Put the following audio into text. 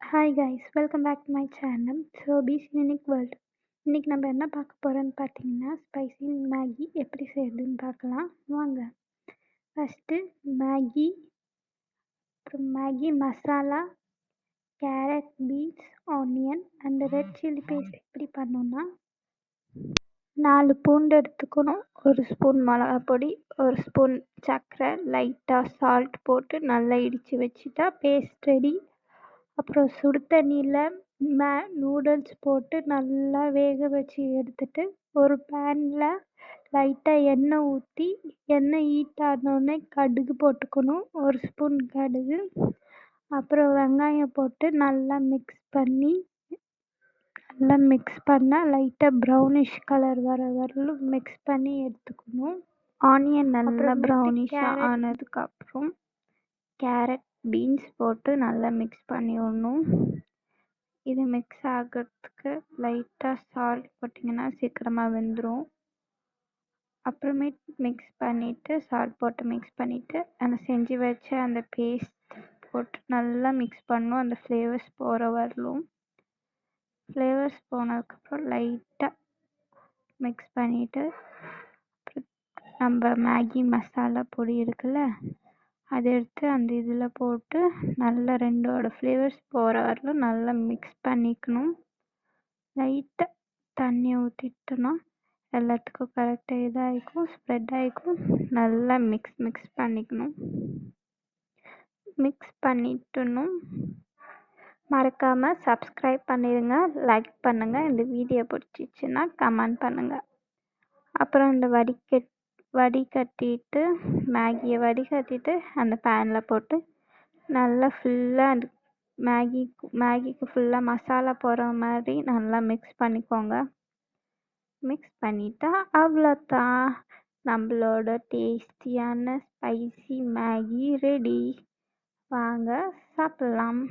Hi guys, welcome back to my channel சோபிஸ் unique world. இன்றைக்கி நம்ம என்ன பார்க்க போகிறோன்னு பார்த்தீங்கன்னா, ஸ்பைசி மேகி எப்படி செய்யறதுன்னு பார்க்கலாம் வாங்க. ஃபஸ்ட்டு மேகி, அப்புறம் Maggi masala, carrot, beans, onion and red chilli paste எப்படி பண்ணோன்னா, 4 பூண்டு எடுத்துக்கணும், 1 ஸ்பூன் மிளகாப்பொடி, 1 ஸ்பூன் சர்க்கரை, லைட்டாக சால்ட் போட்டு நல்லா இடித்து வச்சுட்டா பேஸ்ட் ரெடி. அப்புறம் சுடு தண்ணியில் நூடுல்ஸ் போட்டு நல்லா வேக வச்சு எடுத்துட்டு ஒரு பேனில் லைட்டாக எண்ணெய் ஊற்றி எண்ணெய் ஹீட் ஆனோடனே கடுகு போட்டுக்கணும், 1 ஸ்பூன் கடுகு. அப்புறம் வெங்காயம் போட்டு நல்லா மிக்ஸ் பண்ண லைட்டாக ப்ரௌனிஷ் கலர் வரலும் மிக்ஸ் பண்ணி எடுத்துக்கணும். ஆனியன் நல்லா ப்ரௌனிஷாக ஆனதுக்கப்புறம் கேரட், பீன்ஸ் போட்டு நல்லா மிக்ஸ் பண்ணி விடணும். இது மிக்ஸ் ஆகிறதுக்கு லைட்டாக சால்ட் போட்டிங்கன்னா சீக்கிரமாக வெந்துடும். அப்புறமேட் மிக்ஸ் பண்ணிவிட்டு சால்ட் போட்டு மிக்ஸ் பண்ணிவிட்டு அந்த செஞ்சு வச்ச அந்த பேஸ்ட் போட்டு நல்லா மிக்ஸ் பண்ணணும். அந்த ஃப்ளேவர்ஸ் போகிற வரலும் ஃப்ளேவர்ஸ் போனதுக்கப்புறம் லைட்டாக மிக்ஸ் பண்ணிவிட்டு நம்ம மேகி மசாலா பொடி இருக்குல்ல, அதை எடுத்து அந்த இதில் போட்டு நல்லா ரெண்டோட ஃப்ளேவர்ஸ் போகிற வரலும் நல்லா மிக்ஸ் பண்ணிக்கணும். லைட்டாக தண்ணி ஊற்றிட்டோன்னா எல்லாத்துக்கும் கரெக்டாக இதாகிக்கும், ஸ்ப்ரெட் ஆகிக்கும். நல்லா மிக்ஸ் பண்ணிக்கணும். மிக்ஸ் பண்ணிட்டணும். மறக்காமல் சப்ஸ்கிரைப் பண்ணிடுங்க, லைக் பண்ணுங்கள், இந்த வீடியோ பிடிச்சிச்சின்னா கமெண்ட் பண்ணுங்கள். அப்புறம் இந்த வடிகட்டிட்டு மேகியை வடிகட்டிட்டு அந்த பேனில் போட்டு நல்லா ஃபுல்லாக அந்த மேகிக்கு ஃபுல்லாக மசாலா போகிற மாதிரி நல்லா மிக்ஸ் பண்ணிக்கோங்க. மிக்ஸ் பண்ணிட்டா அவ்வளோதான், நம்மளோட டேஸ்டியான ஸ்பைசி மேகி ரெடி. வாங்க சாப்பிட்லாம்.